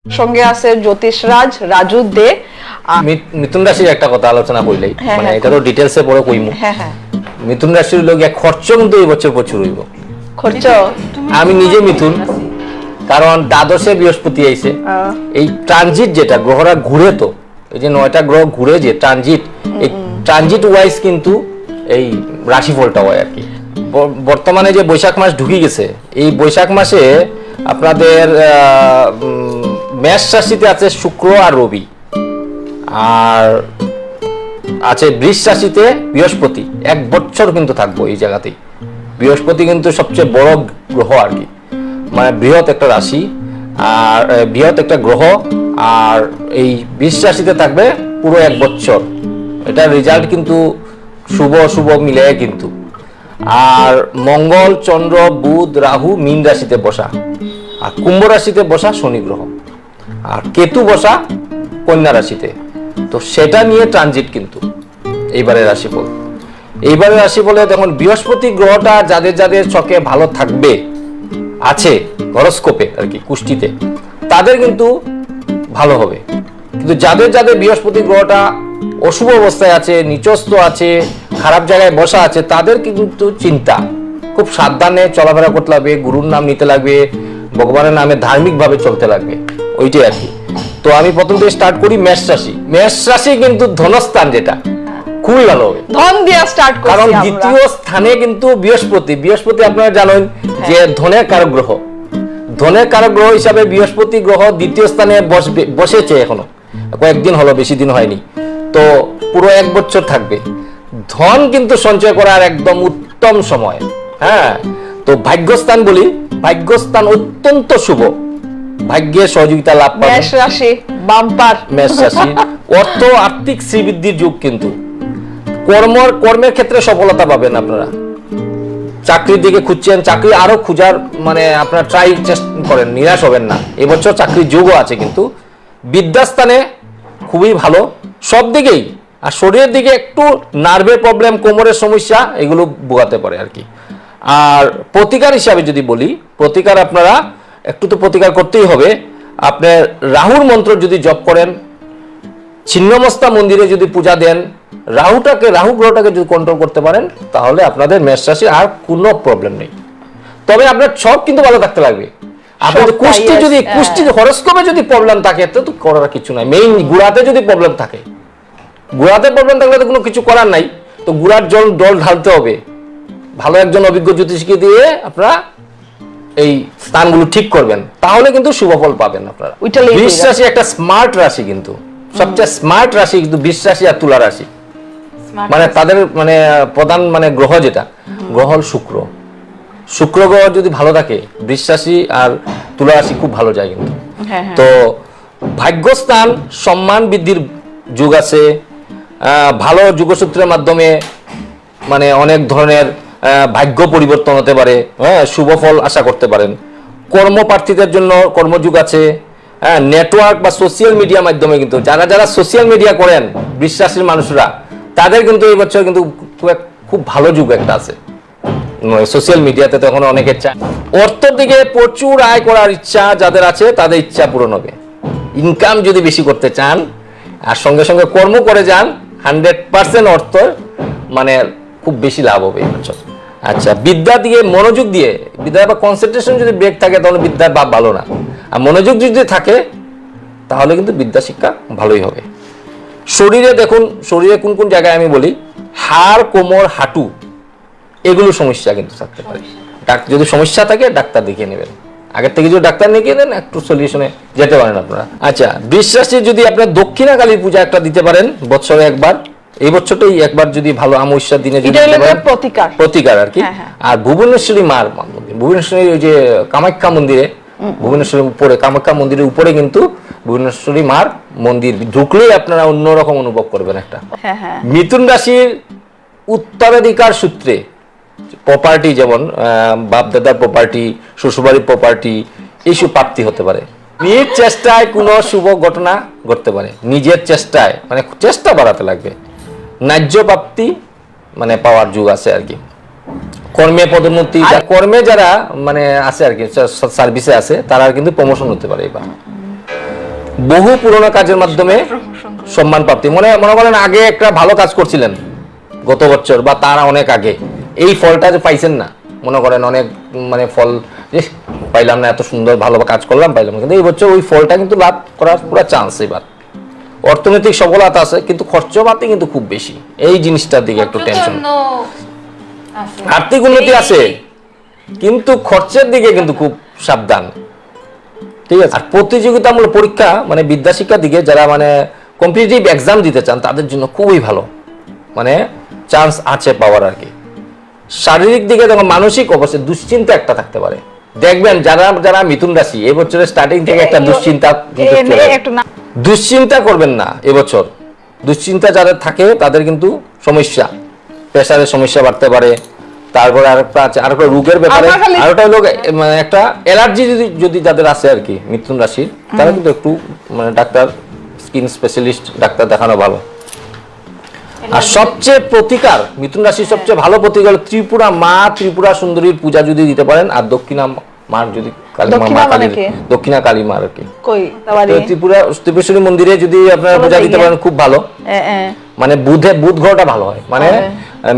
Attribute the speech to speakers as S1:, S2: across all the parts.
S1: সঙ্গে আছে জ্যোতিষরাজ রাজু দে।
S2: মিথুন রাশির একটা কথা আলোচনা করলেই মানে এটা তো ডিটেইলসে পরে কইমু। মিথুন রাশির লোক এক খরচ কিন্তু এই বছর প্রচুর হইব।
S1: খরচ
S2: আমি নিজে মিথুন, কারণ দ্বাদশে বৃহস্পতি আইছে। এই ট্রানজিট যেটা গ্রহরা ঘুরে, তো এই যে 9টা গ্রহ ঘুরে যে ট্রানজিট, এই ট্রানজিট ওয়াইজ কিন্তু এই রাশিফলটা হয় আর কি। বর্তমানে যে বৈশাখ মাস ঢুকে গেছে, এই বৈশাখ মাসে আপনাদের মেষ রাশিতে আছে শুক্র আর রবি, আর আছে বৃষ রাশিতে বৃহস্পতি। 1 বছর কিন্তু থাকবো এই জায়গাতেই। বৃহস্পতি কিন্তু সবচেয়ে বড় গ্রহ আর কি, মানে বৃহৎ একটা রাশি আর বৃহৎ একটা গ্রহ, আর এই বৃষ রাশিতে থাকবে পুরো 1 বছর। এটা রেজাল্ট কিন্তু শুভ অশুভ মিলে কিন্তু। আর মঙ্গল, চন্দ্র, বুধ, রাহু মীন রাশিতে বসা, আর কুম্ভ রাশিতে বসা শনি গ্রহ, আর কেতু বসা কন্যা রাশিতে। তো সেটা নিয়ে ট্রানজিট কিন্তু এইবারের রাশিফল। এইবারের রাশিফলে দেখুন বৃহস্পতি গ্রহটা যাদের যাদের ছকে ভালো থাকবে আছে হরোস্কোপে আর কি, কুষ্টিতে, তাদের কিন্তু ভালো হবে। কিন্তু যাদের যাদের বৃহস্পতি গ্রহটা অশুভ অবস্থায় আছে, নিচস্থ আছে, খারাপ জায়গায় বসা আছে, তাদের কিন্তু চিন্তা, খুব সাবধানে চলাফেরা করতে লাগবে, গুরুর নাম নিতে লাগবে, ভগবানের নামে ধার্মিকভাবে চলতে লাগবে, ওইটাই আর কি। তো আমি প্রথম থেকে স্টার্ট করি মেষ রাশি। মেষ রাশি কিন্তু ধনস্থান, যেটা খুবই ভালো হবে,
S1: ধন দিয়া স্টার্ট করছি
S2: কারণ
S1: আমরা।
S2: দ্বিতীয় স্থানে কিন্তু বৃহস্পতি। বৃহস্পতি আপনারা জানেন যে ধনের কারক গ্রহ। ধনের কারক গ্রহ হিসাবে বৃহস্পতি গ্রহ দ্বিতীয় স্থানে বসেছে এখনো, কয়েকদিন হলো, বেশি দিন হয়নি। তো পুরো 1 বছর থাকবে। ধন কিন্তু সঞ্চয় করার একদম উত্তম সময়। হ্যাঁ, তো ভাগ্যস্থান বলি, ভাগ্যস্থান অত্যন্ত শুভ, ভাগ্যের সহযোগিতা লাভ পাবেন।
S1: মেষ রাশি বাম্পার।
S2: মেষ রাশি অর্থ আর্থিক শ্রীবৃদ্ধির যুগ কিন্তু। কর্মের ক্ষেত্রে সফলতা পাবেন আপনারা। চাকরির দিকে খুঁজছেন, চাকরি আরো খুঁজার মানে আপনারা ট্রাই করেন, নিরাশ হবেন না। এবছর চাকরির যোগও আছে কিন্তু। বিদ্যাস্থানে খুবই ভালো সব দিকেই। আর শরীরের দিকে একটু নার্ভের প্রবলেম, কোমরের সমস্যা, এগুলো ভোগাতে পারে আর কি। আর প্রতিকার হিসাবে যদি বলি, প্রতিকার আপনারা একটু তো প্রতিকার করতেই হবে। আপনার রাহুর মন্ত্র যদি জপ করেন, ছিন্নমস্তা মন্দিরে যদি পূজা দেন, রাহু গ্রহটাকে যদি কন্ট্রোল করতে পারেন, তাহলে আপনাদের মেষ রাশির আর কোনো প্রবলেম নেই। তবে আপনার সব কিন্তু ভালো থাকতে লাগবে। আপনাদের কুষ্টি হরোস্কোপে যদি প্রবলেম থাকে তো করার কিছু নাই। মেইন গুড়াতে যদি প্রবলেম থাকে, গুড়াতে প্রবলেম থাকলে তো কোনো কিছু করার নাই। তো গুড়ার জল ঢালতে হবে, ভালো একজন অভিজ্ঞ জ্যোতিষীকে দিয়ে আপনারা এই স্থানগুলো ঠিক করবেন, তাহলে কিন্তু শুভ ফল পাবেন আপনারা। বৃষ রাশি একটা স্মার্ট রাশি, কিন্তু সবচেয়ে স্মার্ট রাশি কিন্তু বৃষ রাশি আর তুলা রাশি। মানে তাদের মানে প্রধান মানে গ্রহ যেটা, গ্রহ হল শুক্র। শুক্র গ্রহ যদি ভালো থাকে, বৃষ রাশি আর তুলা রাশি খুব ভালো যায় কিন্তু। তো ভাগ্যস্থান সম্মান বৃদ্ধির যুগ আছে। ভালো যোগসূত্রের মাধ্যমে মানে অনেক ধরনের ভাগ্য পরিবর্তন হতে পারে। হ্যাঁ, শুভ ফল আশা করতে পারেন। কর্মপ্রার্থীদের জন্য কর্মযুগ আছে। হ্যাঁ, নেটওয়ার্ক বা সোশ্যাল মিডিয়ার মাধ্যমে কিন্তু যারা সোশ্যাল মিডিয়া করেন বৃষ রাশির মানুষরা, তাদের কিন্তু এই বছর কিন্তু খুব ভালো যুগ একটা আছে। সোশ্যাল মিডিয়াতে তখন অনেকের চায়, অর্থের দিকে প্রচুর আয় করার ইচ্ছা যাদের আছে, তাদের ইচ্ছা পূরণ হবে। ইনকাম যদি বেশি করতে চান আর সঙ্গে সঙ্গে কর্ম করে যান, 100% অর্থ মানে খুব বেশি লাভ হবে এই বছর। আচ্ছা, বিদ্যা দিয়ে মনোযোগ দিয়ে, বিদ্যা বা কনসেন্ট্রেশন যদি ব্রেক থাকে, তাহলে বিদ্যার ভাব ভালো না। আর মনোযোগ যদি থাকে, তাহলে কিন্তু বিদ্যা শিক্ষা ভালোই হবে। শরীরে দেখুন, শরীরে কোন কোন জায়গায় আমি বলি, হাড়, কোমর, হাঁটু, এগুলো সমস্যা কিন্তু থাকতে পারে। যদি সমস্যা থাকে ডাক্তার দেখিয়ে নেবেন। আগের থেকে যদি ডাক্তার দেখিয়ে দেন, একটু সলিউশনে যেতে পারেন আপনারা। আচ্ছা, বৃষ রাশি যদি আপনার দক্ষিণা কালীর পূজা একটা দিতে পারেন বছরে একবার, এই বছরটাই একবার যদি ভালো অমাবস্যার দিনে প্রতিকার আর কি। আর ভুবনেশ্বরী মার মন্দির, ভুবনেশ্বরী ওই যে কামাখ্যা মন্দিরে, ভুবনেশ্বরীর উপরে, কামাখ্যা মন্দিরের উপরে কিন্তু ভুবনেশ্বরী মার মন্দির, ঢুকলেই আপনারা অন্যরকম অনুভব করবেন একটা। মিথুন রাশির উত্তরাধিকার সূত্রে প্রপার্টি, যেমন বাপ দাদার প্রপার্টি, শ্বশুরবাড়ির প্রপার্টি, এইসব প্রাপ্তি হতে পারে। নিজ চেষ্টায় কোনো শুভ ঘটনা ঘটতে পারে। নিজের চেষ্টায় মানে চেষ্টা বাড়াতে লাগবে। ন্যায্য প্রাপ্তি মানে পাওয়ার যুগ আছে আর কি। কর্মে পদোন্নতি, কর্মে যারা মানে আছে আর কি, সার্ভিসে আছে, তারা কিন্তু প্রমোশন হতে পারে এবার। বহু পুরোনো কাজের মাধ্যমে সম্মান প্রাপ্তি। মনে করেন আগে একটা ভালো কাজ করছিলেন গত বছর বা তার অনেক আগে, এই ফলটা যে পাইছেন না, মনে করেন অনেক মানে ফল পাইলাম না, এত সুন্দর ভালো কাজ করলাম পাইলাম না, কিন্তু এই বছর ওই ফলটা কিন্তু লাভ করার পুরো চান্স। এবার অর্থনৈতিক সফলতা আছে কিন্তু খরচপাতি কিন্তু খুব বেশি, এই জিনিসটার দিকে একটু টেনশন। আর্থিক উন্নতি আছে কিন্তু খরচের দিকে কিন্তু খুব সাবধান, ঠিক আছে। আর প্রতিযোগিতামূলক পরীক্ষা মানে বিদ্যা শিক্ষার দিকে যারা মানে কম্পিটিটিভ এক্সাম দিতে চান তাদের জন্য খুবই ভালো, মানে চান্স আছে পাওয়ার আর কি। শারীরিক দিকে যখন মানসিক অবস্থায় দুশ্চিন্তা একটা থাকতে পারে, দেখবেন যারা যারা মিথুন রাশি এবছরের স্টার্টিং থেকে একটা দুশ্চিন্তা কিন্তু চলে আসে। দুশ্চিন্তা করবেন না এবছর, দুশ্চিন্তা যাদের থাকে তাদের কিন্তু সমস্যা, প্রেসারের সমস্যা বাড়তে পারে। তারপরে আরেকটা আছে, আরেকটা রোগের ব্যাপারে, আরেকটা হলো মানে একটা অ্যালার্জি যদি যাদের আছে আর কি মিথুন রাশির, তারা কিন্তু একটু মানে ডাক্তার, স্কিন স্পেশালিস্ট ডাক্তার দেখানো ভালো। আর সবচেয়ে প্রতিকার মিথুন রাশির সবচেয়ে ভালো প্রতিকার ত্রিপুরা মা, ত্রিপুরা সুন্দরীর পূজা যদি দিতে পারেন, আর দক্ষিণা মার যদি দক্ষিণা কালী মার আর কি ত্রিপুরা ত্রিপুরেশ্বরী মন্দিরে যদি আপনারা পূজা দিতে পারেন খুব ভালো, মানে বুধ গ্রহটা ভালো হয়, মানে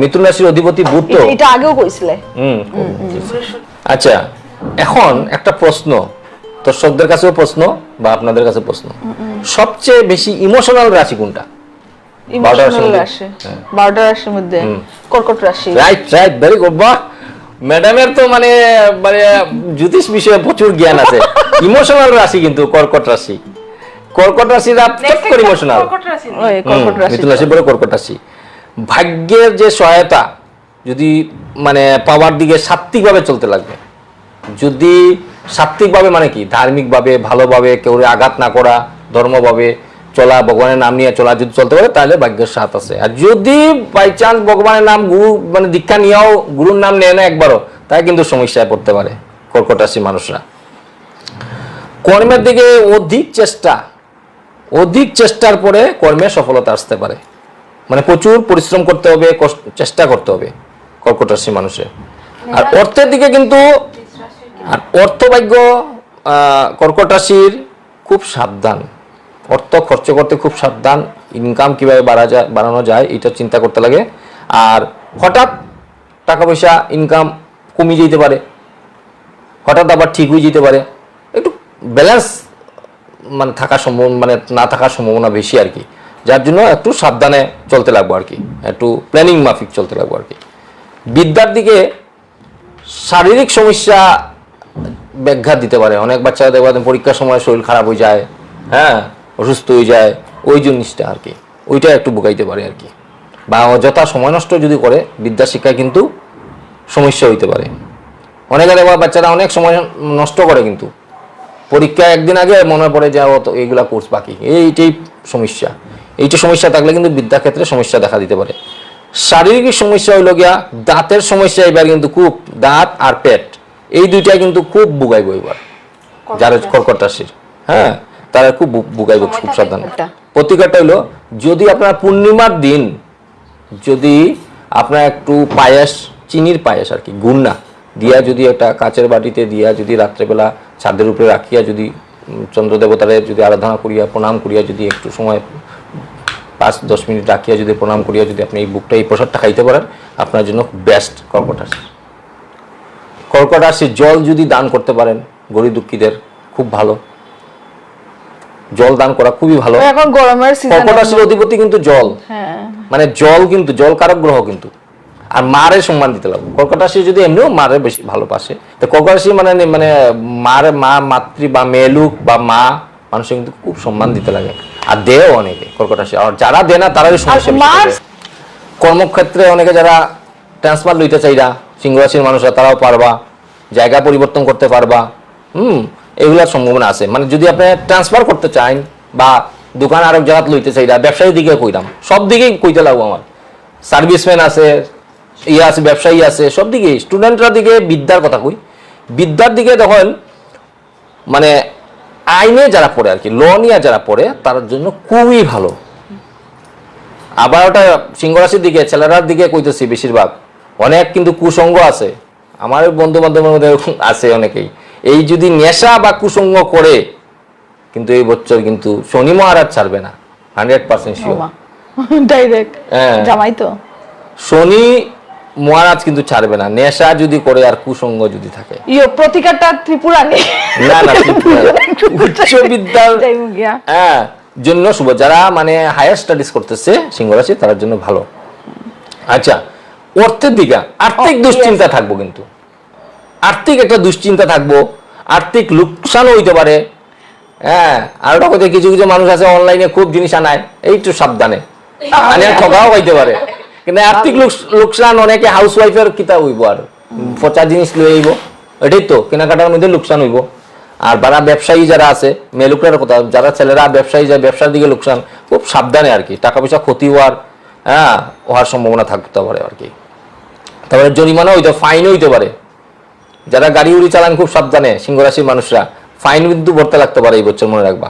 S2: মিথুন রাশির অধিপতি বুধ। তো
S1: এটা আগেও কইছিলে।
S2: আচ্ছা, এখন একটা প্রশ্ন দর্শকদের কাছেও প্রশ্ন বা আপনাদের কাছে প্রশ্ন, সবচেয়ে বেশি ইমোশনাল রাশি কোনটা?
S1: ইমোশনাল রাশি 12টা রাশির মধ্যে কর্কট রাশি।
S2: Right right, very good. বাহ, ম্যাডামের তো মানে মানে জ্যোতিষ বিষয়ে প্রচুর জ্ঞান আছে। ইমোশনাল রাশি কিন্তু কর্কট রাশি। কর্কট রাশিরা প্রত্যেক ইমোশনাল। মিথুন রাশি বড় কর্কট রাশি। ভাগ্যের যে সহায়তা যদি মানে পাওয়ার দিকে সাত্ত্বিকভাবে চলতে লাগবে, যদি সাত্ত্বিকভাবে মানে কি ধার্মিকভাবে ভালোভাবে কেউ আঘাত না করা, ধর্মভাবে চলা, ভগবানের নাম নিয়ে চলা যদি চলতে পারে তাহলে ভাগ্যের সাথ আছে। আর যদি বাই চান্স ভগবানের নাম গুরু মানে দীক্ষা নিয়েও গুরুর নাম নেয় না একবারও, তাই কিন্তু সমস্যায় পড়তে পারে কর্কট রাশির মানুষরা। কর্মের দিকে অধিক চেষ্টার পরে কর্মে সফলতা আসতে পারে, মানে প্রচুর পরিশ্রম করতে হবে, চেষ্টা করতে হবে কর্কট রাশির মানুষের। আর অর্থের দিকে কিন্তু অর্থভাগ্য কর্কট রাশির খুব সাবধান, অর্থ খরচ করতে খুব সাবধান, ইনকাম কিভাবে বাড়ানো যায় এটা চিন্তা করতে লাগে। আর হঠাৎ টাকা পয়সা ইনকাম কমে যেতে পারে, হঠাৎ আবার ঠিক হয়ে যেতে পারে, একটু ব্যালেন্স মানে মানে না থাকার সম্ভাবনা বেশি আর কি, যার জন্য একটু সাবধানে চলতে লাগবো আর কি, একটু প্ল্যানিং মাফিক চলতে লাগবো আর কি। বিদ্যার দিকে শারীরিক সমস্যা ব্যাঘাত দিতে পারে, অনেক বাচ্চারা দেখবেন পরীক্ষার সময় শরীর খারাপ হয়ে যায়, হ্যাঁ অসুস্থ হয়ে যায়, ওই জিনিসটা আর কি, ওইটা একটু ভোগাইতে পারে আর কি। বা অযথা সময় নষ্ট যদি করে বিদ্যা শিক্ষায় কিন্তু সমস্যা হইতে পারে। অনেকে দেখবা বাচ্চারা অনেক সময় নষ্ট করে, কিন্তু পরীক্ষা একদিন আগে মনে পড়ে যে এইগুলা কোর্স বাকি, এইটাই সমস্যা থাকলে কিন্তু বিদ্যা ক্ষেত্রে সমস্যা দেখা দিতে পারে। শারীরিক সমস্যা হইল গিয়া দাঁতের সমস্যা, এবার কিন্তু খুব দাঁত আর পেট এই দুইটাই কিন্তু খুব বুগাইব এবার যারা কর্কট রাশির, হ্যাঁ তারা খুব বুগাইব, খুব সাবধান। প্রতিকারটা হইলো যদি আপনার পূর্ণিমার দিন যদি আপনার একটু পায়েস, চিনির পায়েস আর কি, গুড় না দিয়া যদি একটা কাচের বাটিতে দিয়া যদি রাত্রেবেলা ছাদের উপরে রাখিয়া যদি চন্দ্র দেবতারে যদি আরাধনা করিয়া প্রণাম করিয়া যদি একটু সময় 5-10 মিনিট রাখিয়া যদি প্রণাম করিয়া যদি আপনি এই বুকটা এই প্রসাদটা খাইতে পারেন, আপনার জন্য বেস্ট কর্কট রাশি। কর্কট রাশির জল যদি দান করতে পারেন গরিব দুঃখীদের খুব ভালো, জল দান করা খুবই ভালো।
S1: এখন গরমের সিজন,
S2: কর্কট রাশির অধিপতি কিন্তু জল, মানে জল কিন্তু জল কারক গ্রহ কিন্তু। আর মারে সম্মান দিতে লাগবে, কর্কট রাশি যদি এমনিও মারে বেশি ভালোবাসে, তো কর্কট রাশি মানে মানে মাতৃ বা মেলুক বা মা মানুষের কিন্তু খুব সম্মান দিতে লাগে, আর দেও অনেকে কর্কট রাশি। আর যারা দেয় না তারাই সমস্যা। কর্মক্ষেত্রে অনেকে যারা ট্রান্সফার লইতে চাইরা সিংহ রাশির মানুষরা তারাও পারবা, জায়গা পরিবর্তন করতে পারবা, এগুলোর সম্ভাবনা আছে। মানে যদি আপনি ট্রান্সফার করতে চান বা দোকান আরেক জায়গা লইতে চাইরা, ব্যবসায়ীর দিকে কইলাম, সব দিকেই কইতে লাগবো আমার, সার্ভিসম্যান আছে, আছে ব্যবসায়ী আছে, সব দিকে স্টুডেন্টরা দিকে বিদ্যার কথা কই, বিদ্যার দিকে দেখেন মানে আইনে যারা পড়ে আর কি, ল নিয়ে যারা পড়ে তার জন্য খুবই ভালো। আবার ওটা সিংহ রাশির দিকে ছেলেরার দিকে কইতেছি বেশিরভাগ, অনেক কিন্তু কুসঙ্গ আছে, আমার বন্ধু বান্ধবের মধ্যে আছে অনেকেই, এই যদি নেশা বা কুসঙ্গ করে কিন্তু এই বছর কিন্তু শনি মহারাজ ছাড়বে না, 100% শিওর।
S1: ডাইরেক্ট জামাই তো
S2: শনি মহারাজ কিন্তু ছাড়বে না, নেশা যদি করে আর কুসঙ্গ যদি থাকে।
S1: প্রতিকারটা ত্রিপুরা নেই,
S2: না না, উচ্চ বিদ্যার জন্য শুভ, যারা মানে হায়ার স্টাডিজ করতেছে সিংহ রাশি তার জন্য ভালো। আচ্ছা, অর্থের দিকে আর্থিক দুশ্চিন্তা থাকবো, কিন্তু আর্থিক একটা দুশ্চিন্তা থাকবো, আর্থিক লোকসানও হইতে পারে। আর ওটা কোথায় কিছু কিছু মানুষ আছে অনলাইনে খুব জিনিস আনায়, একটু সাবধানে, মানে ঠকাও হইতে পারে। কিন্তু আর্থিক লোকসান, অনেকে হাউস ওয়াইফের কিতা হইব আর পচা জিনিস লই আইব, এটাই তো কেনাকাটার মধ্যে লোকসান হইব। আর যারা ব্যবসায়ী যারা আছে, মেলুকরার কথা, যারা ছেলেরা ব্যবসায়ী যায় ব্যবসার দিকে লোকসান, খুব সাবধানে আর কি, টাকা পয়সা ক্ষতি হওয়ার সম্ভাবনা থাকতে পারে আর কি। তারপরে জরিমানা হইতে, ফাইন হইতে পারে। যারা গাড়ি উড়ি চালান খুব সাবধানে, সিংহ রাশির মানুষরা, ফাইন কিন্তু ভরতে লাগতে পারে এই বছর, মনে রাখবা।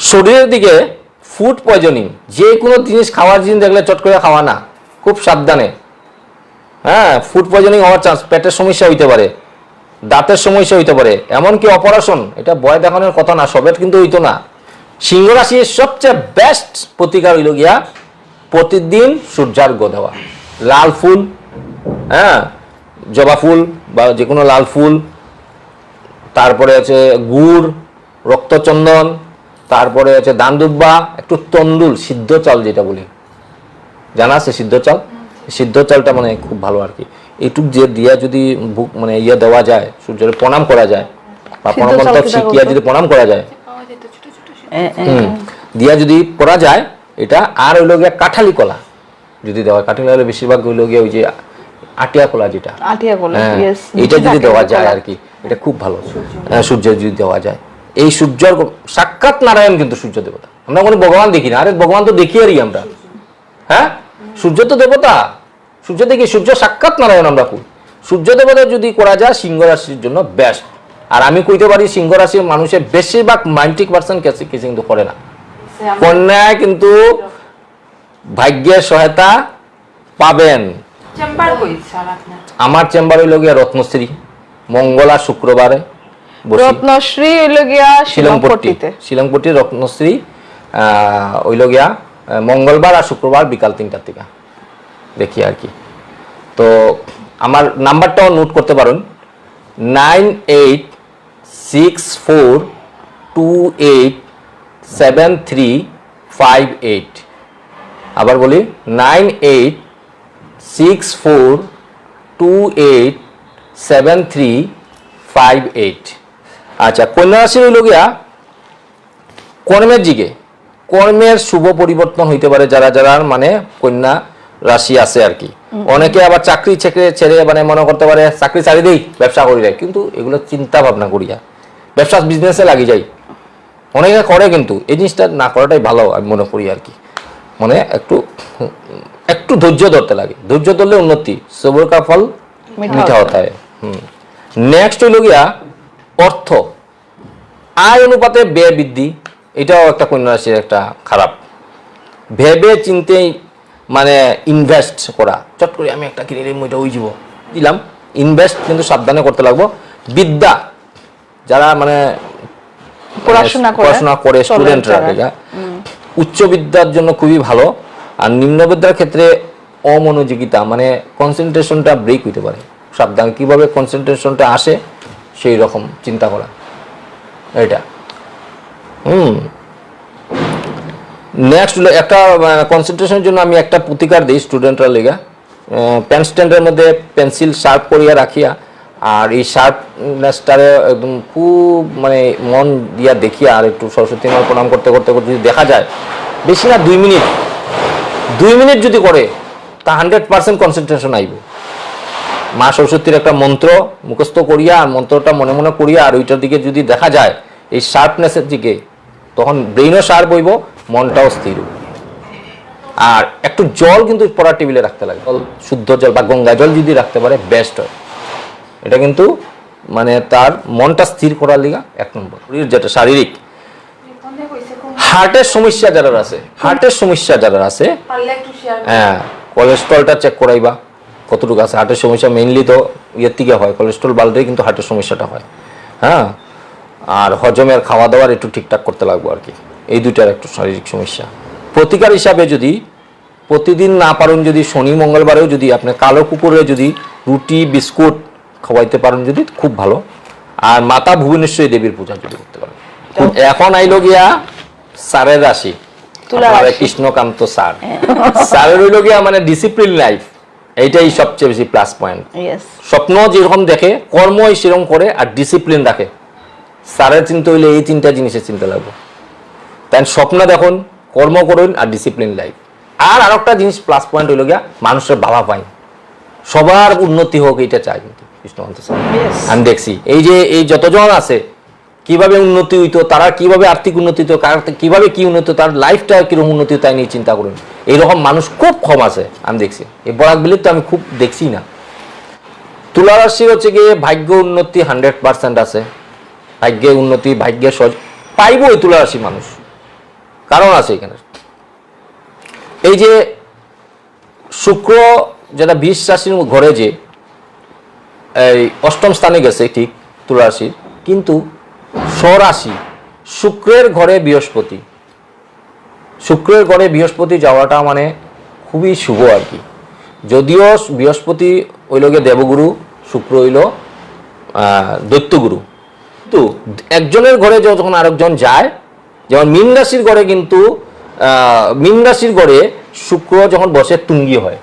S2: শরীরের দিকে ফুড পয়জনিং, যে কোনো জিনিস খাওয়ার জিনিস দেখলে চট করে খাওয়া না, খুব সাবধানে। ফুড পয়জনিং হওয়ার চান্স, পেটের সমস্যা হইতে পারে, দাঁতের সমস্যা হইতে পারে, এমনকি অপারেশন। এটা ভয় দেখানোর কথা না, সবের কিন্তু হইতো না। সিংহ রাশির সবচেয়ে বেস্ট প্রতিকার হইল গিয়া প্রতিদিন সূর্যার্ঘ্য দেওয়া, লাল ফুল, জবা ফুল বা যে কোনো লাল ফুল, তারপরে আছে গুড়, রক্তচন্দন, তারপরে আছে দান দুব্বা, একটু তন্দুল, সিদ্ধ চাল যেটা বলি, জানা আছে সিদ্ধ চাল? সিদ্ধ চালটা মানে খুব ভালো আর কি। এইটুক যে দিয়া যদি মানে ইয়ে দেওয়া যায়, সূর্যের প্রণাম করা যায়, বা প্রণামন্ত শিখিয়া যদি প্রণাম করা যায়, দিয়া যদি করা যায় এটা। আর হইল গিয়া কাঁঠালি কলা যদি দেওয়া, কাঁঠালি হলে বেশিরভাগ হইল গিয়া ওই যে আটিয়া কলা, যেটা এটা যদি দেওয়া যায় আর কি, এটা খুব ভালো। সূর্যের যদি দেওয়া যায়, এই সূর্যর সাক্ষাৎ নারায়ণ কিন্তু সূর্য দেবতা, আমরা কোনো ভগবান দেখি না, আরে ভগবান তো দেখি আরই আমরা। সূর্য তো দেবতা, সূর্য দেখি, সূর্য সাক্ষাৎ নারায়ণ আমরা কই। সূর্য দেবতা যদি করা যায় সিংহ রাশির জন্য বেস্ট। আর আমি কইতে পারি সিংহ রাশির মানুষের বেশিরভাগ 90% কেসে কিন্তু করে না। কন্যায় কিন্তু ভাগ্যের সহায়তা পাবেন। আমার চেম্বার হইল গিয়া রত্নশ্রী, মঙ্গলা শুক্রবারে
S1: রত্নশ্রী হইল গিয়া শিলংপট্টিতে,
S2: শিলংপট্টির রত্নশ্রী হইল গিয়া মঙ্গলবার আর শুক্রবার বিকাল 3টার থেকে দেখি আর কি। তো আমার নাম্বারটাও নোট করতে পারেন, 9864287358। আবার বলি 9864287358। আচ্ছা, কন্যা রাশি হইল গিয়া কর্মের দিকে, কর্মের শুভ পরিবর্তন হইতে পারে যারা যারা মানে কন্যা রাশি আছে আর কি। অনেকে আবার চাকরি ছেড়ে মানে মনে করতে পারে চাকরি ছাড়ি দেই, ব্যবসা করি যায়, কিন্তু এগুলো চিন্তা ভাবনা করিয়া ব্যবসা বিজনেসে লাগি যাই, অনেকে করে, কিন্তু এই জিনিসটা না করাটাই ভালো আমি মনে করি আর কি। মানে একটু ধৈর্য ধরতে লাগে, ধৈর্য ধরলে উন্নতি, সবর কা ফল মিঠা হতা হয়। নেক্সট হইল গিয়া অর্থ, আয় অনুপাতে ব্যয় বৃদ্ধি, এটাও একটা কন্যা রাশির একটা খারাপ। ভেবে চিন্তে মানে ইনভেস্ট করা, চট করে আমি একটা কিনে নিলাম, ওইটা ওই যাব দিলাম, ইনভেস্ট কিন্তু সাবধানে করতে লাগবো। বিদ্যা, যারা মানে পড়াশোনা করে স্টুডেন্টরা, উচ্চ বিদ্যার জন্য খুবই ভালো। আর নিম্ন বিদ্যার ক্ষেত্রে অমনোযোগিতা, মানে কনসেন্ট্রেশনটা ব্রেক হইতে পারে, সাবধান কিভাবে কনসেন্ট্রেশনটা আসে সেই রকম চিন্তা করা এটা। নেক্সট হলো একটা কনসেন্ট্রেশনের জন্য আমি একটা প্রতিকার দিই স্টুডেন্টরা লেগা, পেন স্ট্যান্ডের মধ্যে পেন্সিল শার্প করিয়া রাখিয়া, আর এই শার্পনেসটারে একদম খুব মানে মন দিয়া দেখিয়া, আর একটু সরস্বতী মার প্রণাম করতে করতে যদি দেখা যায়, বেশি না 2 মিনিট যদি করে, তা 100% কনসেন্ট্রেশন আইব। মা সরস্বতীর একটা মন্ত্র মুখস্থ করিয়া, আর মন্ত্রটা মনে মনে করিয়া, আর ওইটার দিকে যদি দেখা যায় এই শার্পনেসের দিকে, তখন ব্রেইনও শার্প হইব, মনটাও স্থির হইব। আর একটু জল কিন্তু পড়ার টেবিলে রাখতে লাগে, শুদ্ধ জল বা গঙ্গা জল যদি রাখতে পারে বেস্ট হয়। এটা কিন্তু মানে তার মনটা স্থির করার লিগা 1 নম্বর। যেটা শারীরিক, হার্টের সমস্যা যারা আছে, হ্যাঁ, কোলেস্ট্রলটা চেক করাইবা কতটুকু আছে। হার্টের সমস্যা মেইনলি তো ইয়ের থেকে হয়, কোলেস্ট্রল বাড়লেই কিন্তু হার্টের সমস্যাটা হয়। আর হজমের খাওয়া দাওয়ার একটু ঠিকঠাক করতে লাগবে আর কি, এই দুইটার একটু শারীরিক সমস্যা। প্রতিকার হিসাবে যদি প্রতিদিন না পারেন, যদি শনি মঙ্গলবারেও যদি আপনি কালো কুকুরে যদি রুটি বিস্কুট খাওয়াইতে পারেন যদি খুব ভালো। আর মাতা ভুবনেশ্বরী দেবীর পূজা যদি করতে পারেন। এখন আইলো গিয়া স্যারের রাশি, কৃষ্ণকান্ত স্যার। স্যারের হইল গিয়া মানে ডিসিপ্লিন লাইফ, এইটাই সবচেয়ে বেশি প্লাস পয়েন্ট। স্বপ্ন যেরকম দেখে কর্ম সেরকম করে, আর ডিসিপ্লিন রাখে। স্যারের চিন্তা হইলে এই তিনটা জিনিসের চিন্তা লাগবে। তাই স্বপ্ন দেখুন, কর্ম করুন, আর ডিসিপ্লিন লাইফ। আর আরেকটা জিনিস প্লাস পয়েন্ট হইল গিয়া মানুষের ভাবা পাই, সবার উন্নতি হোক এটা চাই কিন্তু কৃষ্ণকান্ত স্যার। আমি দেখছি এই যতজন আছে কিভাবে উন্নতি হইতো, তারা কিভাবে আর্থিক উন্নতি হতো, কিভাবে কি উন্নতি, তার লাইফটা কিরকম উন্নতি তাই নিয়ে চিন্তা করুন। এইরকম মানুষ খুব কম আছে আমি দেখছি, এই বরাকবিলির তো আমি খুব দেখছি না। তুলা রাশি হচ্ছে গিয়ে ভাগ্য উন্নতি 100% আছে, ভাগ্যে উন্নতি, ভাগ্যে সহজ পাইব এই তুলা রাশি মানুষ, কারণ আছে এখানে। এই যে শুক্র যেটা 20 রাশির ঘরে যে এই অষ্টম স্থানে গেছে ঠিক তুলা রাশির, কিন্তু স্বরাশি শুক্রের ঘরে বৃহস্পতি, শুক্রের ঘরে বৃহস্পতি যাওয়াটা মানে খুবই শুভ আর কি। যদিও বৃহস্পতি হইল গিয়ে দেবগুরু, শুক্র হইল দৈত্যগুরু, কিন্তু একজনের ঘরে যখন আরেকজন যায়, যেমন মীন রাশির ঘরে, কিন্তু মীন রাশির ঘরে শুক্র যখন বসে তুঙ্গি হয়,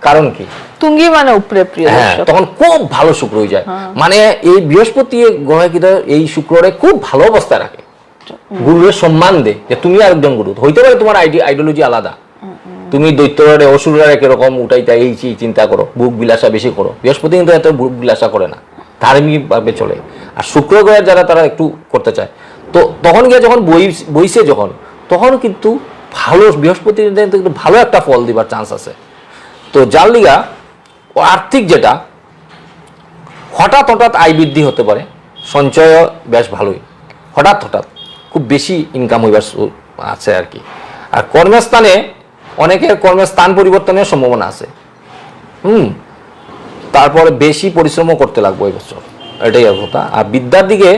S2: কারণ কি
S1: তুঙ্গি মানে উপরে, প্রিয় দর্শক,
S2: তখন খুব ভালো শুক্র হয়ে যায়। মানে এই বৃহস্পতি গ্রহে কিন্তু এই শুক্ররে খুব ভালো অবস্থা রাখে, গুরুর সম্মান দেয় যে তুমি আরেকজন গুরু হইতে পারে, তোমার আইডিওলজি আলাদা, তুমি দৈত্যরে অসুরারে কিরকম উঠাইতা এই চিন্তা করো, বুক বিলাসা বেশি করো। বৃহস্পতি কিন্তু এত বুক বিলাসা করে না, ধার্মিক ভাবে চলে। আর শুক্র গ্রহের যারা তারা একটু করতে চায়, তো তখন গিয়ে যখন বইছে যখন, তখন কিন্তু ভালো বৃহস্পতি কিন্তু ভালো একটা ফল দিবার চান্স আছে। তো যার লিগা আর্থিক যেটা হঠাৎ হঠাৎ আয় বৃদ্ধি হতে পারে, সঞ্চয় বেশ ভালোই, হঠাৎ হঠাৎ খুব বেশি ইনকাম হইবার আছে আর কি। আর কর্মস্থানে অনেকের কর্মস্থান পরিবর্তনের সম্ভাবনা আছে। তারপরে বেশি পরিশ্রমও করতে লাগবে এই বছর, এটাই কথা। আর বিদ্যার দিকে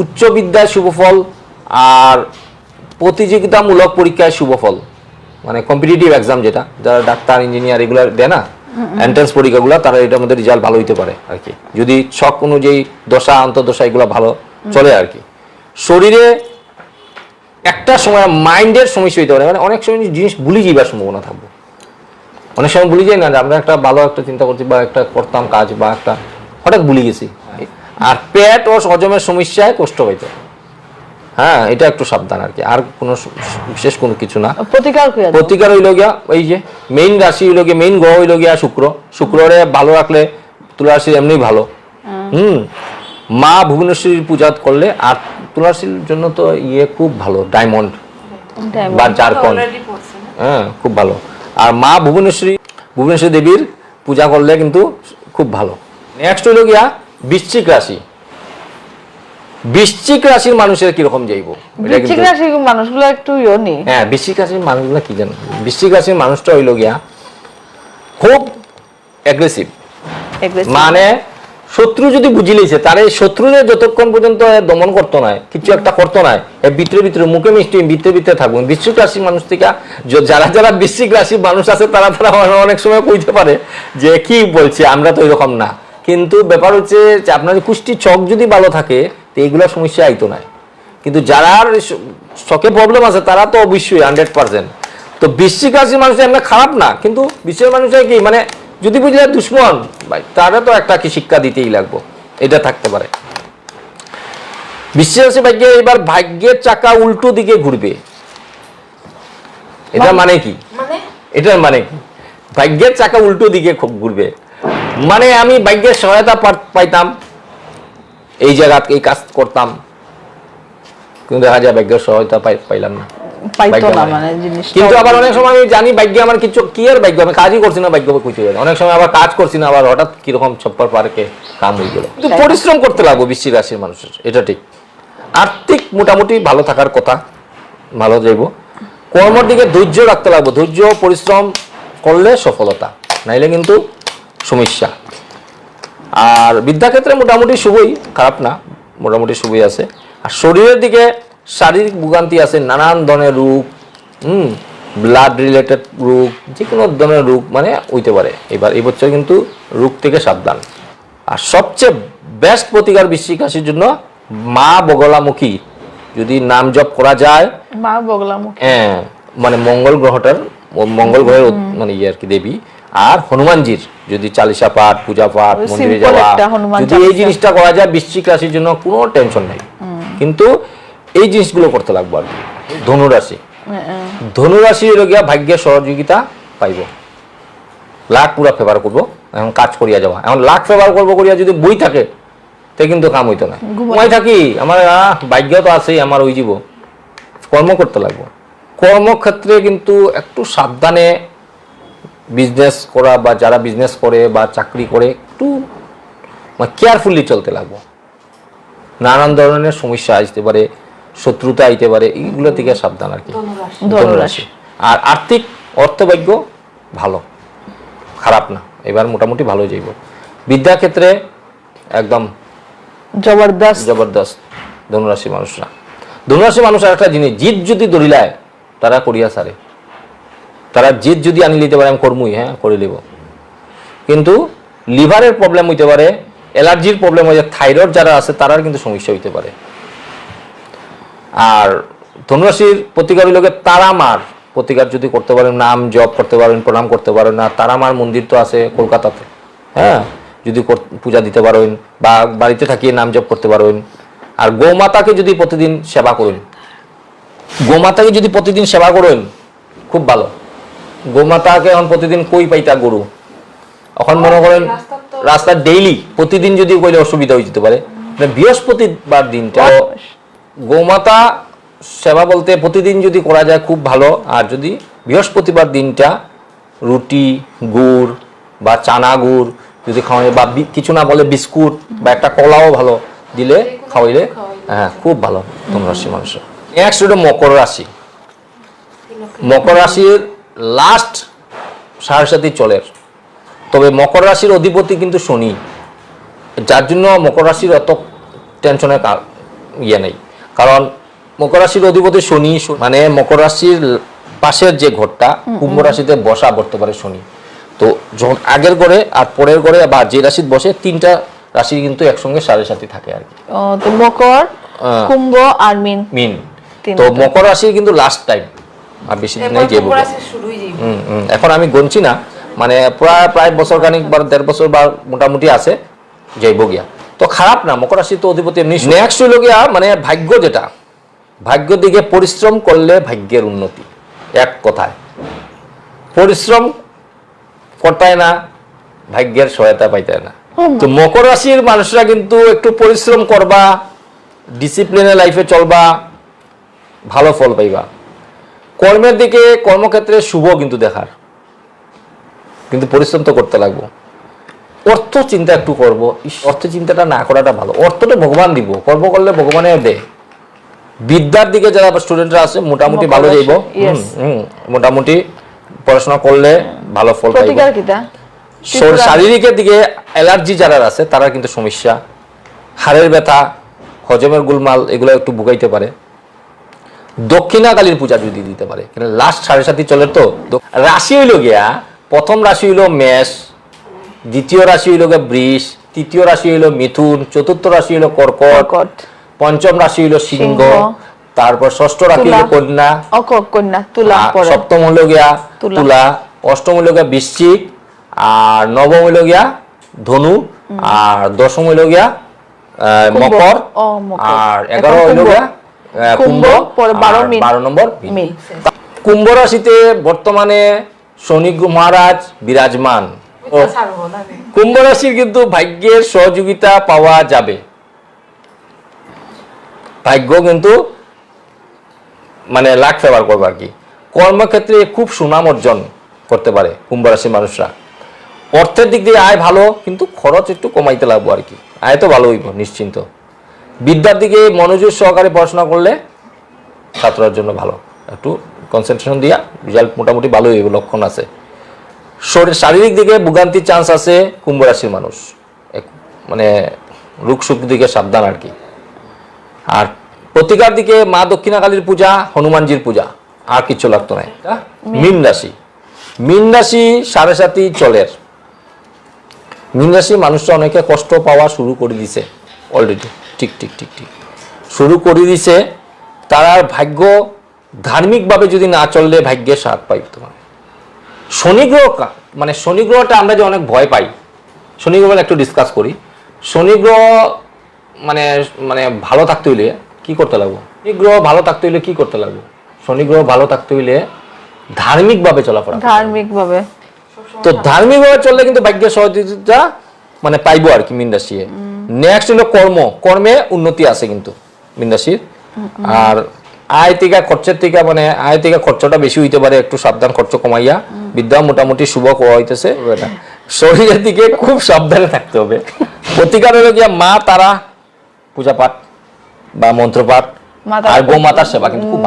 S2: উচ্চ বিদ্যায় শুভফল, আর প্রতিযোগিতামূলক পরীক্ষায় শুভফল, মানে কম্পিটিটিভ এক্সাম যেটা, যারা ডাক্তার ইঞ্জিনিয়ার এগুলো দেয় না, এন্ট্রান্স পরীক্ষাগুলো, তারা এটার মধ্যে রেজাল্ট ভালো হইতে পারে আর কি, যদি ছক অনুযায়ী দশা অন্তর্দশা এগুলো ভালো চলে আর কি। শরীরে একটা সময় মাইন্ডের সমস্যা হইতে পারে, মানে অনেক সময় জিনিস ভুলে যাবার সম্ভাবনা থাকবে, অনেক সময় ভুলে যাই না যে আমরা একটা ভালো একটা চিন্তা করছি বা একটা করতাম কাজ, বা একটা হঠাৎ ভুলে গেছি। আর পেট ও হজমের সমস্যায় কষ্ট হইতে, হ্যাঁ এটা একটু সাবধান আর কি, আর কোনো বিশেষ কোনো কিছু না। প্রতিকার হইল গিয়া ওই যে মেইন রাশি হইল গিয়া, মেইন গ্রহ হইল গিয়া শুক্র, শুক্ররে ভালো রাখলে তুলা রাশি এমনি ভালো। মা ভুবনেশ্বরীর পূজা করলে, আর তুলা রাশির জন্য তো খুব ভালো, ডায়মন্ড বা জারকন, হ্যাঁ খুব ভালো। আর মা ভুবনেশ্বরী দেবীর পূজা করলে কিন্তু খুব ভালো। নেক্সট হইল গিয়া বৃশ্চিক রাশি। বৃশ্চিক রাশির মানুষের কিরকম যাইব,
S1: বৃশ্চিক রাশির মানুষগুলো একটু ইউনি,
S2: হ্যাঁ বৃশ্চিক রাশির মানুষগুলো কি জানো, বৃশ্চিক রাশির মানুষটা হইল গিয়া খুব অ্যাগ্রেসিভ, মানে শত্রু যদি বুঝি লইছে, তার এই শত্রুরে যতক্ষণ পর্যন্ত দমন করতো না, কিছু একটা করতো না, ভিতরে ভিতরে মুখে মিষ্টি ভিতরে ভিতরে থাকবেন। বৃশ্চিক রাশির মানুষ থেকে যারা বৃশ্চিক রাশির মানুষ আছে, তারা অনেক সময় কইতে পারে যে কি বলছে, আমরা তো এরকম না, কিন্তু ব্যাপার হচ্ছে যে আপনার কুষ্টি চক যদি ভালো থাকে তো এইগুলোর সমস্যা আইতো না। কিন্তু যারা চকে প্রবলেম আছে তারা তো অবশ্যই 100%। তো বৃশ্চিক রাশির মানুষ এমনি খারাপ না, কিন্তু বৃশ্চিক মানুষের কি মানে যদি বুঝলে দুশ্মন ভাই, তারা তো একটা কি শিক্ষা দিতেই লাগবে, এটা থাকতে পারে। বৃশ্চিক রাশি ভাগ্যে এবার ভাগ্যের চাকা উল্টো দিকে ঘুরবে, এটা মানে কি, এটার মানে কি ভাগ্যের চাকা উল্টো দিকে ঘুরবে, মানে আমি ভাগ্যের সহায়তা পাইতাম, এই জায়গা এই কাজ করতাম, কিন্তু দেখা যায় ভাগ্যের সহায়তা পাইলাম না, কিন্তু আবার অনেক সময় আমি জানি ভাগ্য আমার কিছু কি আর ভাগ্য, আমি কাজই করছি না, ভাগ্য কিছু অনেক সময় আবার কাজ করছি না, আবার হঠাৎ কিরকম ছপ্পর পার্কে কাম হয়ে গেল। কিন্তু পরিশ্রম করতে লাগবে বৃশ্চিক রাশির মানুষের, এটা ঠিক। আর্থিক মোটামুটি ভালো থাকার কথা, ভালো যাইব। কর্মের দিকে ধৈর্য রাখতে লাগবে, ধৈর্য পরিশ্রম করলে সফলতা, নাইলে কিন্তু সমস্যা। আর বিদ্যাক্ষেত্রে মোটামুটি শুভই, খারাপ না, মোটামুটি শুভই আছে। আর শরীরের দিকে শারীরিক ভোগান্তি আছে, নানান ধরনের রোগ, ব্লাড রিলেটেড রোগ, যে কোনো ধরনের রোগ মানে হইতে পারে। এবার এই বছর কিন্তু রোগ থেকে সাবধান। আর সবচেয়ে বেস্ট প্রতিকার বৃশ্চিক রাশির জন্য মা বগলামুখী যদি নাম জপ করা যায়,
S1: মা বগলামুখী,
S2: হ্যাঁ, মানে মঙ্গল গ্রহের মানে আর কি দেবী, আর হনুমানজির যদি চালিসা পাঠ, পূজা পাঠ, মন্দিরে যাওয়া, যদি এই জিনিসটা করা যায় বৃশ্চিক রাশির জন্য কোনো টেনশন নাই। কিন্তু এই জিনিসগুলো করতে লাগবে আর কি। ধনুরাশি, ধনুরাশি গিয়া ভাগ্যের সহযোগিতা পাইব, লাখ পুরা ফেভার করবো। এখন কাজ করিয়া যাওয়া, এখন লাখ ফেভার করবো করিয়া যদি বই থাকে তে কিন্তু কাম হইতো না। ঘুমাই থাকি আমার ভাগ্য তো আছেই, আমার ওই জীব কর্ম করতে লাগবো। কর্মক্ষেত্রে কিন্তু একটু সাবধানে বিজনেস করা, বা যারা বিজনেস করে বা চাকরি করে একটু কেয়ারফুলি চলতে লাগবো। নানান ধরনের সমস্যা আসতে পারে, শত্রুতা আইতে পারে, এইগুলো থেকে সাবধান আর কি। ধনুরাশি। আর আর্থিক অর্থভাগ্য ভালো, খারাপ না, এবার মোটামুটি ভালো যাইব। বিদ্যাক্ষেত্রে একদম জবরদস্ত ধনুরাশি মানুষরা। ধনুরাশি মানুষ আর একটা জিনিস, জিদ যদি দরিলায় তারা করিয়া সারে, তারা জিদ যদি আনি লিতে পারে আমি কর্মই, হ্যাঁ করে লিব। কিন্তু লিভারের প্রবলেম হইতে পারে, অ্যালার্জির প্রবলেম হয়ে যায়, থাইরয়েড যারা আছে তারার কিন্তু সমস্যা হইতে পারে। আর ধনুরাশির প্রতিকার হইল তারামার প্রতিকার যদি করতে পারেন, নাম জপ করতে পারেন, প্রণাম করতে পারেন। আর তারামার মন্দির তো আছে কলকাতাতে, হ্যাঁ, যদি পূজা দিতে পারেন বা বাড়িতে থাকিয়ে নাম জপ করতে পারেন। আর গোমাতাকে যদি প্রতিদিন সেবা করেন, গোমাতাকে যদি প্রতিদিন সেবা করেন খুব ভালো। গোমাতাকে এখন প্রতিদিন কই পাইতা গরু, এখন মনে করেন রাস্তা ডেইলি প্রতিদিন যদি কইলে অসুবিধা হয়ে যেতে পারে। বৃহস্পতিবার দিনটা গোমাতা সেবা বলতে প্রতিদিন যদি করা যায় খুব ভালো। আর যদি বৃহস্পতিবার দিনটা রুটি, গুড় বা চানা গুড় যদি খাওয়াই, বা কিছু না বলে বিস্কুট বা একটা কলাও ভালো দিলে খাওয়াইলে, হ্যাঁ খুব ভালো ধনুরাশি মানুষের। নেক্সট হলো মকর রাশি। মকর রাশির লাস্ট 7.5 চলের, তবে মকর রাশির অধিপতি কিন্তু শনি, যার জন্য মকর রাশির অত টেনশনের ইয়ে নেই। কারণ মকর রাশির অধিপতি শনি, মানে মকর রাশির পাশের যে ঘরটা কুম্ভ রাশিতে বসা বর্তমানে শনি। তো যখন আগের ঘরে আর পরের ঘরে বা যে রাশিতে বসে, তিনটা রাশি কিন্তু একসঙ্গে 7.5 থাকে আর কি।
S1: তো মকর, কুম্ভ আর মিন।
S2: তো মকর রাশির কিন্তু লাস্ট টাইম, আর বেশি দিন নাই যাইব। এখন আমি গণছি না, মানে প্রায় বছর খানিক বা 1.5 বছর বা মোটামুটি আছে যাইব গিয়া। তো খারাপ না, মকর রাশি তো অধিপতি এমনি। নেক্সট হইল গিয়া মানে ভাগ্য, যেটা ভাগ্য দিকে পরিশ্রম করলে ভাগ্যের উন্নতি। এক কথায় পরিশ্রম করতায় না, ভাগ্যের সহায়তা পাইতায় না। তো মকর রাশির মানুষরা কিন্তু একটু পরিশ্রম করবা, ডিসিপ্লিনে লাইফে চলবা, ভালো ফল পাইবা। কর্মের দিকে কর্মক্ষেত্রে শুভ কিন্তু দেখার, কিন্তু পরিশ্রম তো করতে লাগবো। অর্থ চিন্তা একটু করবো, অর্থ চিন্তাটা না করাটা ভালো। অর্থটা ভগবান দিব, কর্ম করলে ভগবানের দেয়। বিদ্যার দিকে যারা স্টুডেন্টরা আছে মোটামুটি ভালো যাইব, মোটামুটি পড়াশোনা করলে ভালো ফল পাইব। শারীরিকের দিকে অ্যালার্জি যারা আছে তারা কিন্তু সমস্যা, হাড়ের ব্যথা, হজমের গোলমাল, এগুলো একটু ভুগাইতে পারে। দক্ষিণা কালীর পূজা যদি দিতে পারে, কিন্তু লাস্ট 7.5 চলে। তো রাশি হইল গিয়া, প্রথম রাশি হইল মেষ, দ্বিতীয় রাশি হইল গিয়া বৃষ, তৃতীয় রাশি হইল মিথুন, চতুর্থ রাশি হইল কর্কট, পঞ্চম রাশি হইল সিংহ, তারপর ষষ্ঠ রাশি হইল কন্যা, সপ্তম হইল গিয়া তুলা, অষ্টম হইল গিয়া বৃশ্চিক, আর নবম হইল গিয়া ধনু, আর দশম হইল গিয়া মকর, আর 11 হইল গিয়া কুম্ভ, 12 নম্বর মীন। কুম্ভ রাশিতে বর্তমানে শনি মহারাজ বিরাজমান। কুম্ভ রাশির কিন্তু ভাগ্যের সহযোগিতা পাওয়া যাবে, ভাগ্য কিন্তু মানে লাখ ফেভার করবে আর কি। কর্মক্ষেত্রে খুব সুনাম অর্জন করতে পারে কুম্ভ রাশির মানুষরা। অর্থের দিক দিয়ে আয় ভালো, কিন্তু খরচ একটু কমাইতে লাগবো আর কি। আয় তো ভালো হইব নিশ্চিন্ত। বিদ্যার দিকে মনোযোগ সহকারে পড়াশোনা করলে ছাত্রর জন্য ভালো, একটু কনসেন্ট্রেশন দিয়া রেজাল্ট মোটামুটি ভালো হইব, লক্ষণ আছে। শারীরিক দিকে ভোগান্তির চান্স আছে কুম্ভ রাশির মানুষ, মানে রোগ সুখ দিকে সাবধান আর কি। আর প্রতিকার দিকে মা দক্ষিণাকালীর পূজা, হনুমানজির পূজা, আর কিছু লাগতো না। মীন রাশি, মীন রাশি 7.5 চলের। মীন রাশি মানুষরা অনেকে কষ্ট পাওয়া শুরু করে দিছে অলরেডি, ঠিক ঠিক ঠিক ঠিক শুরু করে দিছে। তারা ভাগ্য ধার্মিকভাবে যদি না চললে ভাগ্যের সাথ পাই তোমার। শনি গ্রহ মানে শনি গ্রহটা আমরা যে অনেক ভয় পাই, শনি গ্রহ একটু ডিসকাস করি। শনি গ্রহ মানে মানে ভালো থাকতে হইলে কি করতে লাগবে? শনি গ্রহ ভালো থাকতে হইলে কি করতে লাগবে? শনি গ্রহ ভালো থাকতে হইলে ধার্মিকভাবে চলাফেরা,
S1: ধার্মিকভাবে।
S2: তো ধার্মিকভাবে চললে কিন্তু ভাগ্যের সহযোগিতা মানে পাইবো আর কি মীন রাশি। নেক্সট হলো কর্ম, কর্মে উন্নতি আছে কিন্তু মীন রাশির। আর আয় থেকে খরচের থেকে মানে আয় থেকে খরচটা বেশি হইতে পারে, একটু সাবধান, খরচ কমাইয়া। বিদ্যা মোটামুটি শুভ হওয়া হইতেছে। শরীরের দিকে খুব সাবধানে থাকতে হবে। প্রতিকার হলো গিয়া মা তারা পূজা পাঠ বা মন্ত্র পাঠ আর গোমাতার সেবা কিন্তু খুব